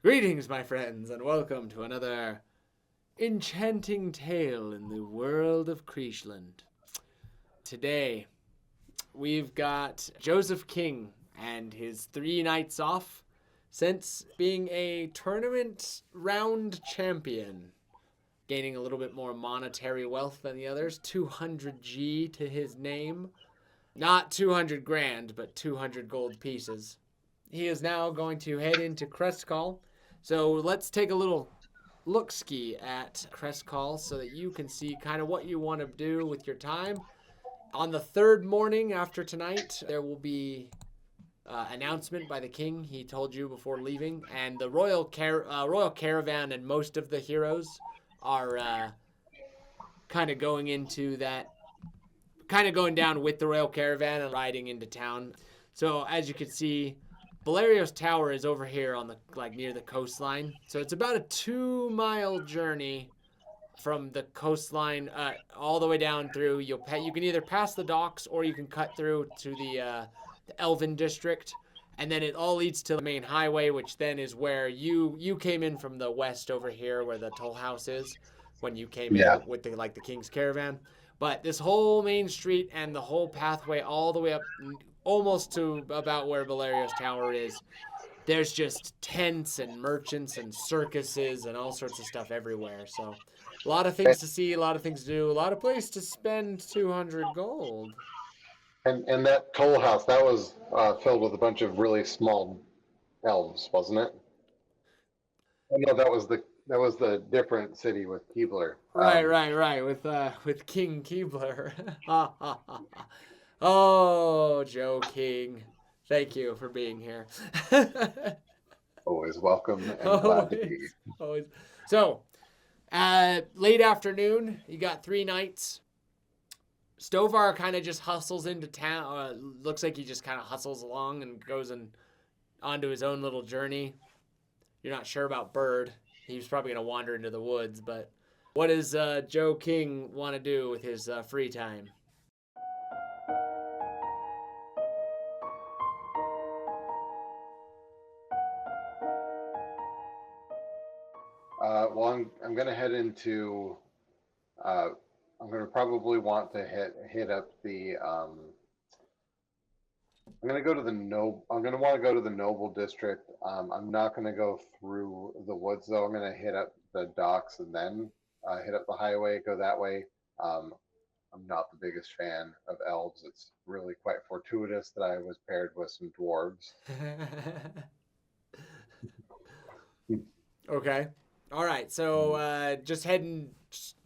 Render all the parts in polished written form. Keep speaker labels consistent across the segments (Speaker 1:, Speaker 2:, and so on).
Speaker 1: Greetings, my friends, and welcome to another enchanting tale in the world of Kriegeland. Today, we've got Joseph King and his 3 nights off since being a tournament round champion, gaining a little bit more monetary wealth than the others, 200 G to his name. Not 200 grand, but 200 gold pieces. He is now going to head into Crest Call. So let's take a little look-ski at Crest Call so that you can see kind of what you want to do with your time. On the third morning after tonight, there will be announcement by the king. He told you before leaving, and the royal caravan and most of the heroes are kind of going into that, kind of going down with the royal caravan and riding into town. So as you can see, Valerio's Tower is over here on the near the coastline. So it's about a 2-mile journey from the coastline all the way down through. You can either pass the docks or you can cut through to the Elven district, and then it all leads to the main highway, which then is where you came in from the west over here, where the toll house is, when you came in with the king's caravan. But this whole main street and the whole pathway all the way up almost to about where Valerio's Tower is, there's just tents and merchants and circuses and all sorts of stuff everywhere. So a lot of things to see, a lot of things to do, a lot of place to spend 200 gold.
Speaker 2: And that toll house, that was filled with a bunch of really small elves, wasn't it? Oh, no, that was the different city with Keebler.
Speaker 1: Right. With King Keebler. Oh, Joe King. Thank you for being here.
Speaker 2: Always welcome and glad to be.
Speaker 1: Always. So, late afternoon, you got 3 nights. Stovar kind of just hustles into town. Looks like he just kind of hustles along and goes onto his own little journey. You're not sure about Bird. He's probably going to wander into the woods, but what does Joe King want to do with his free time?
Speaker 2: Well, I'm going to head into. I'm going to probably want to hit up the. I'm going to go to the I'm going to want to go to the Noble District. I'm not going to go through the woods though. I'm going to hit up the docks and then hit up the highway. Go that way. I'm not the biggest fan of elves. It's really quite fortuitous that I was paired with some dwarves.
Speaker 1: Okay. All right. So just heading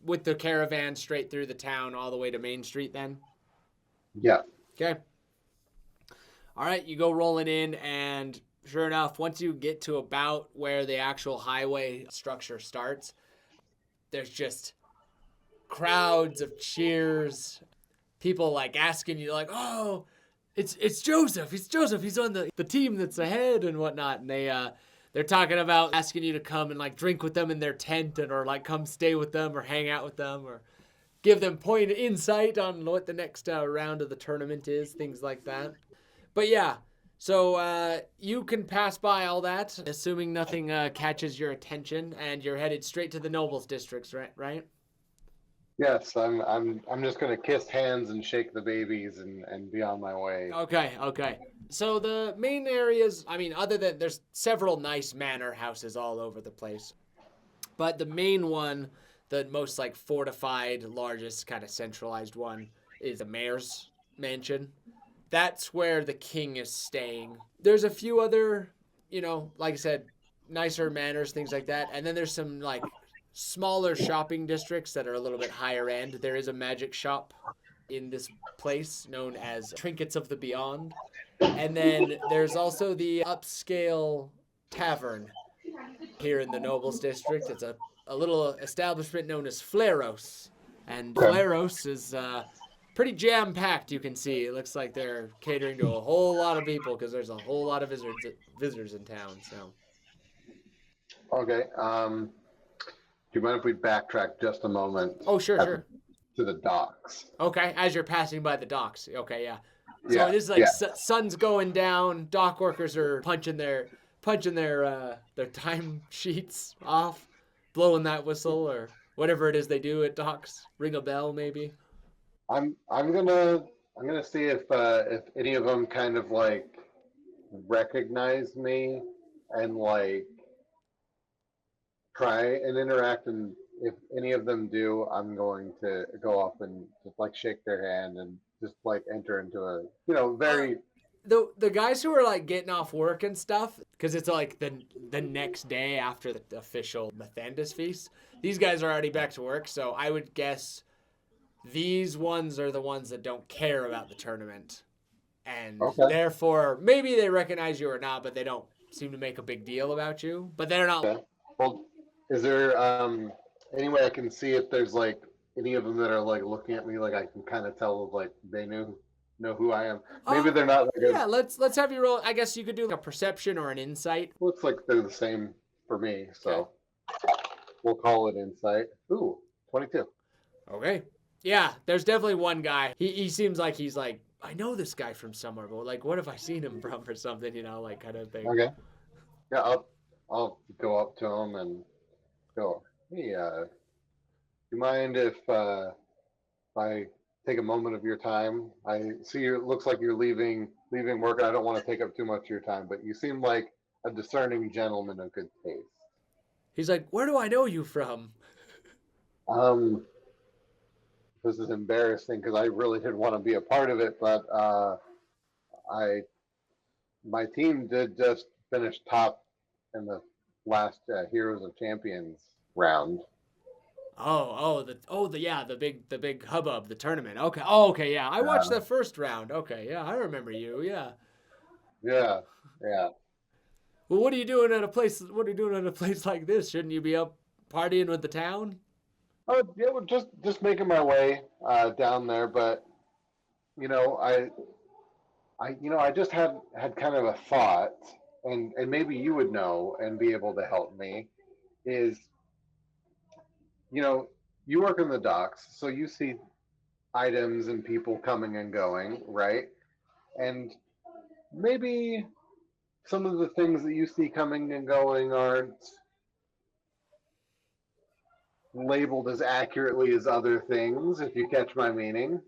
Speaker 1: with the caravan straight through the town all the way to Main Street then?
Speaker 2: Yeah.
Speaker 1: Okay. All right. You go rolling in, and sure enough, once you get to about where the actual highway structure starts, there's just crowds of cheers, people asking you oh, it's Joseph. It's Joseph. He's on the team that's ahead and whatnot. And they're talking about asking you to come and drink with them in their tent, or come stay with them or hang out with them or give them insight on what the next round of the tournament is, things like that. But yeah, so you can pass by all that, assuming nothing catches your attention, and you're headed straight to the Nobles districts, right?
Speaker 2: Yes, I'm just gonna kiss hands and shake the babies and be on my way.
Speaker 1: Okay. So the main areas, other than there's several nice manor houses all over the place, but the main one, the most fortified, largest kind of centralized one, is the mayor's mansion. That's where the king is staying. There's a few other, like I said, nicer manors, things like that, and then there's some smaller shopping districts that are a little bit higher end. There is a magic shop in this place known as Trinkets of the Beyond. And then there's also the upscale tavern here in the Nobles district. It's a little establishment known as Flaros. And Flaros is pretty jam-packed, you can see. It looks like they're catering to a whole lot of people because there's a whole lot of visitors in town. So.
Speaker 2: Okay. Do you mind if we backtrack just a moment?
Speaker 1: Oh, sure.
Speaker 2: To the docks.
Speaker 1: Okay, as you're passing by the docks. Okay, yeah. So it is sun's going down. Dock workers are punching their punching their time sheets off, blowing that whistle or whatever it is they do at docks. Ring a bell, maybe.
Speaker 2: I'm gonna see if any of them kind of like recognize me and like try and interact, and if any of them do, I'm going to go up and just like shake their hand and just like enter into a
Speaker 1: Uh,
Speaker 2: very
Speaker 1: the guys who are like getting off work and stuff, because it's like the next day after the official Methandus feast. These guys are already back to work, so I would guess these ones are the ones that don't care about the tournament, and
Speaker 2: okay.
Speaker 1: therefore maybe they recognize you or not, but they don't seem to make a big deal about you. But they're not.
Speaker 2: Okay. Well, is there any way I can see if there's like any of them that are like looking at me like I can kind of tell like they know who I am? Maybe they're not like
Speaker 1: Yeah, let's have you roll. I guess you could do like a perception or an insight.
Speaker 2: looks like they're the same for me, so
Speaker 1: Okay.
Speaker 2: we'll call it insight. Ooh, 22.
Speaker 1: Okay. Yeah, there's definitely one guy. He seems like he's like, I know this guy from somewhere, but like, what have I seen him from or something, like kind of thing.
Speaker 2: Okay. Yeah, I'll go up to him and go, hey, you mind if I take a moment of your time? I see you. It looks like you're leaving work, and I don't want to take up too much of your time, but you seem like a discerning gentleman of good taste.
Speaker 1: He's like, where do I know you from?
Speaker 2: Um, this is embarrassing because I really did want to be a part of it, but I my team did just finish top in the last Heroes of Champions round.
Speaker 1: The big hubbub, the tournament. Okay. Oh, okay, yeah. I watched
Speaker 2: Uh,
Speaker 1: the first round. Okay, yeah, I remember you. Yeah.
Speaker 2: yeah, yeah.
Speaker 1: Well, what are you doing at a place? What are you doing at a place like this? Shouldn't you be up partying with the town?
Speaker 2: Oh, yeah, well, just making my way down there, but you know, I just had kind of a thought, and maybe you would know and be able to help me. Is you know, you work in the docks, so you see items and people coming and going, right? And maybe some of the things that you see coming and going aren't labeled as accurately as other things, if you catch my meaning.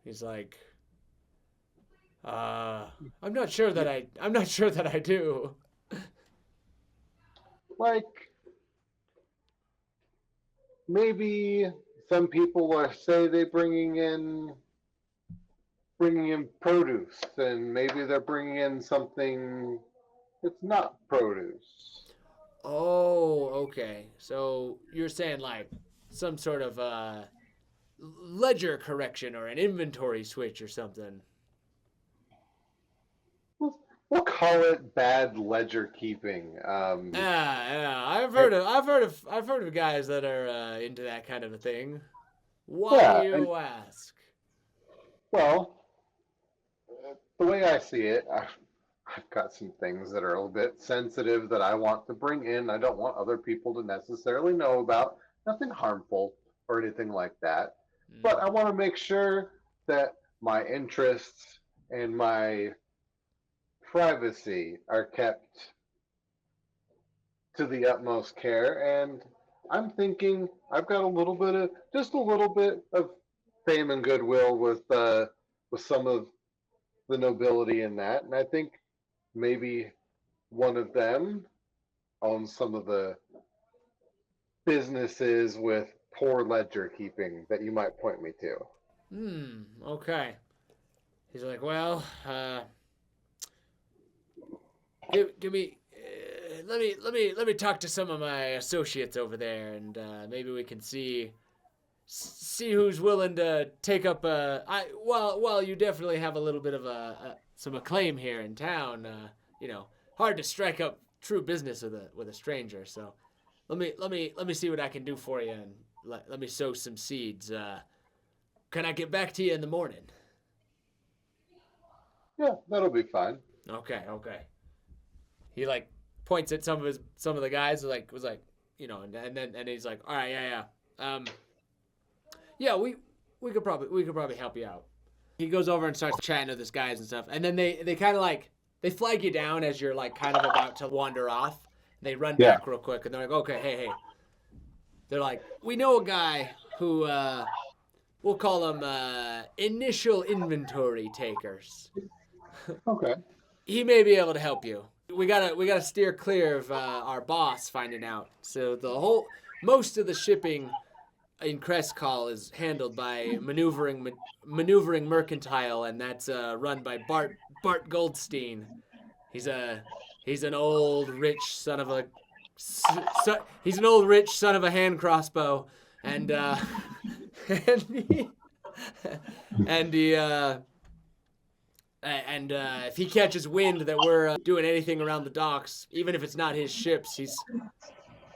Speaker 1: He's like, I'm not sure that I'm not sure that I do.
Speaker 2: Like maybe some people are say they bringing in produce, and maybe they're bringing in something that's not produce.
Speaker 1: Oh, okay. So you're saying like some sort of ledger correction or an inventory switch or something.
Speaker 2: We'll call it bad ledger keeping.
Speaker 1: Yeah. I've heard of guys that are into that kind of a thing. Why do
Speaker 2: Yeah, and
Speaker 1: you ask?
Speaker 2: well, the way I see it, I've got some things that are a little bit sensitive that I want to bring in. I don't want other people to necessarily know about. Nothing harmful or anything like that. But I want to make sure that my interests and my privacy are kept to the utmost care. And I'm thinking I've got just a little bit of fame and goodwill with some of the nobility in that, and I think maybe one of them owns some of the businesses with poor ledger keeping that you might point me to.
Speaker 1: Okay. He's like, well, give me. Let me talk to some of my associates over there, and maybe we can see who's willing to take up while you definitely have a little bit of some acclaim here in town. Hard to strike up true business with a stranger. So let me see what I can do for you, and let me sow some seeds. Can I get back to you in the morning?
Speaker 2: Yeah, that'll be fine.
Speaker 1: Okay. He like points at some of the guys like was like, and he's like, all right, yeah. Yeah, we could probably help you out. He goes over and starts chatting with his guys and stuff, and then they kind of like they flag you down as you're like kind of about to wander off. They run
Speaker 2: Yeah.
Speaker 1: back real quick and they're like, okay, hey. They're like, we know a guy who we'll call them initial inventory takers.
Speaker 2: Okay.
Speaker 1: He may be able to help you. We gotta steer clear of our boss finding out. So most of the shipping in Crescall is handled by maneuvering mercantile, and that's run by Bart Goldstein. He's an old rich son of a he's an old rich son of a hand crossbow, and and he and he and if he catches wind that we're doing anything around the docks, even if it's not his ships,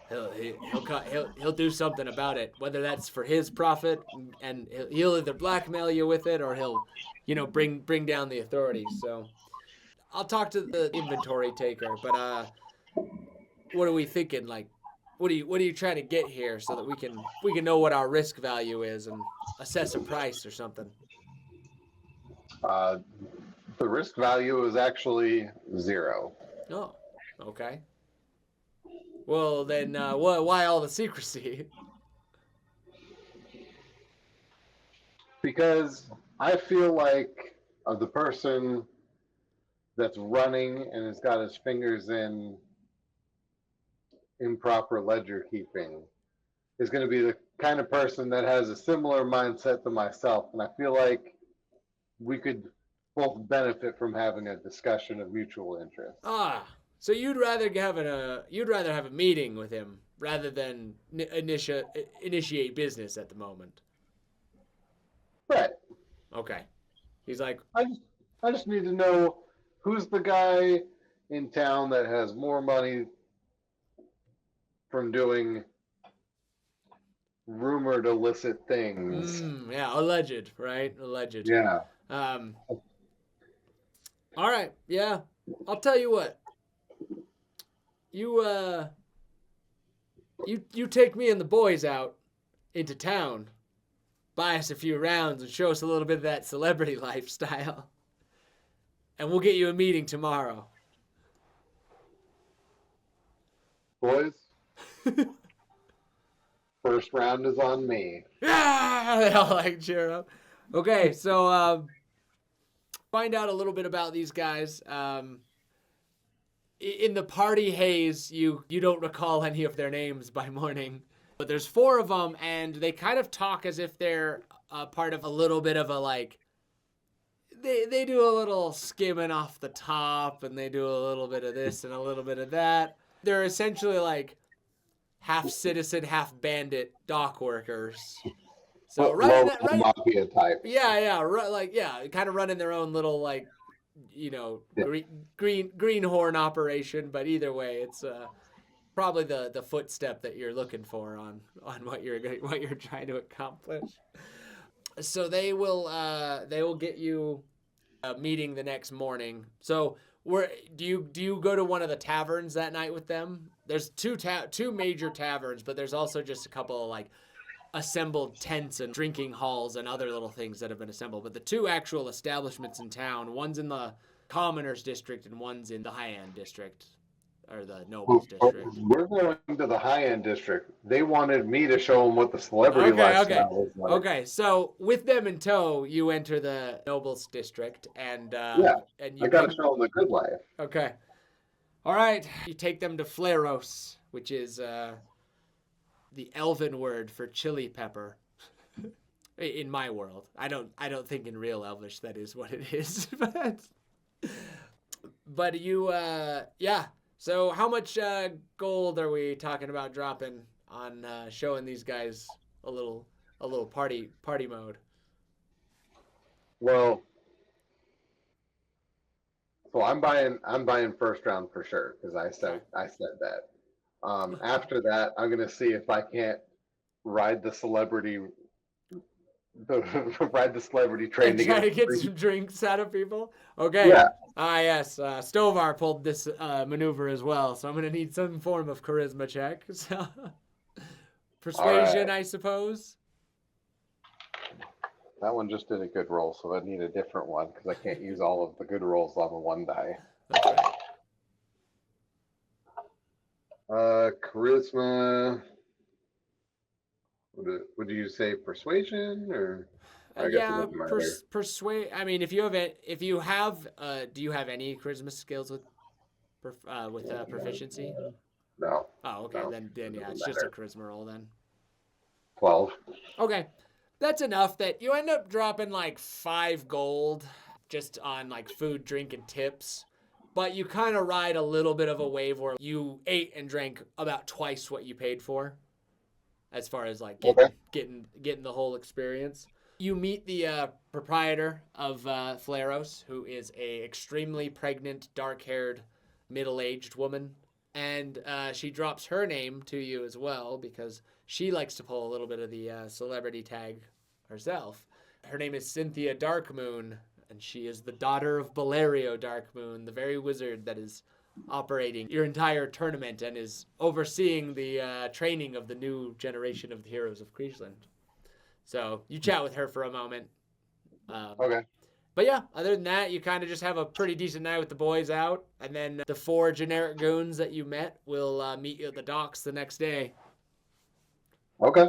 Speaker 1: he'll do something about it. Whether that's for his profit, and he'll either blackmail you with it, or he'll, bring down the authorities. So I'll talk to the inventory taker. But what are we thinking? Like, what are you trying to get here so that we can know what our risk value is and assess a price or something?
Speaker 2: The risk value is actually 0.
Speaker 1: Oh, okay. Well, then, why all the secrecy?
Speaker 2: Because I feel like the person that's running and has got his fingers in improper ledger keeping is going to be the kind of person that has a similar mindset to myself. And I feel like we could both benefit from having a discussion of mutual interest.
Speaker 1: So you'd rather have a meeting with him rather than initiate business at the moment.
Speaker 2: Right.
Speaker 1: Okay. He's like,
Speaker 2: I just need to know who's the guy in town that has more money from doing rumored illicit things.
Speaker 1: Yeah, alleged, right? Alleged.
Speaker 2: Yeah.
Speaker 1: All right. Yeah. I'll tell you what. You take me and the boys out into town, buy us a few rounds, and show us a little bit of that celebrity lifestyle, and we'll get you a meeting tomorrow.
Speaker 2: Boys, first round is on me.
Speaker 1: They all like cheer up. Okay, so find out a little bit about these guys. In the party haze, you don't recall any of their names by morning. But there's 4 of them, and they kind of talk as if they're part of a little bit of a, like, they do a little skimming off the top, and they do a little bit of this and a little bit of that. They're essentially like half citizen, half bandit dock workers. So right
Speaker 2: mafia type.
Speaker 1: Yeah, kind of running their own little, like, greenhorn operation. But either way, it's probably the footstep that you're looking for on what you're trying to accomplish. So they will get you a meeting the next morning. So do you go to one of the taverns that night with them? There's two major taverns, but there's also just a couple of, like, assembled tents and drinking halls and other little things that have been assembled. But the 2 actual establishments in town, one's in the Commoners District and one's in the High-End District, or the Nobles District.
Speaker 2: We're going to the High-End District. They wanted me to show them what the celebrity lifestyle was like.
Speaker 1: Okay, so with them in tow, you enter the Nobles District, and
Speaker 2: I got to show them the good life.
Speaker 1: Okay. All right, you take them to Flaros, which is the Elven word for chili pepper. In my world, I don't think in real Elvish that is what it is. But you, yeah. So how much gold are we talking about dropping on showing these guys a little party mode?
Speaker 2: Well, so I'm buying first round for sure because I said that. After that, I'm gonna see if I can't ride the celebrity train
Speaker 1: to get some drinks out of people. Okay.
Speaker 2: Yeah.
Speaker 1: Yes. Stovar pulled this maneuver as well, so I'm gonna need some form of charisma check. So persuasion, right. I suppose.
Speaker 2: That one just did a good roll, so I need a different one because I can't use all of the good rolls on the one die.
Speaker 1: Okay.
Speaker 2: Charisma. Would you say persuasion or? I guess it
Speaker 1: Yeah,
Speaker 2: doesn't matter.
Speaker 1: persuade. I mean, if you have it, if you have, do you have any charisma skills with proficiency?
Speaker 2: No,
Speaker 1: Oh, okay.
Speaker 2: no,
Speaker 1: Then
Speaker 2: it
Speaker 1: yeah,
Speaker 2: doesn't
Speaker 1: it's just a
Speaker 2: matter.
Speaker 1: charisma roll then.
Speaker 2: 12.
Speaker 1: Okay, that's enough that you end up dropping like 5 gold just on like food, drink, and tips. But you kind of ride a little bit of a wave where you ate and drank about twice what you paid for, as far as like
Speaker 2: Okay.
Speaker 1: getting the whole experience. You meet the proprietor of Flaros, who is a extremely pregnant, dark-haired, middle-aged woman, and she drops her name to you as well because she likes to pull a little bit of the celebrity tag herself. Her name is Cynthia Darkmoon, and she is the daughter of Valerio Darkmoon, the very wizard that is operating your entire tournament and is overseeing the training of the new generation of the Heroes of Kriegeland. So you chat with her for a moment.
Speaker 2: Okay.
Speaker 1: But yeah, other than that, you kind of just have a pretty decent night with the boys out. And then the 4 generic goons that you met will meet you at the docks the next day.
Speaker 2: Okay.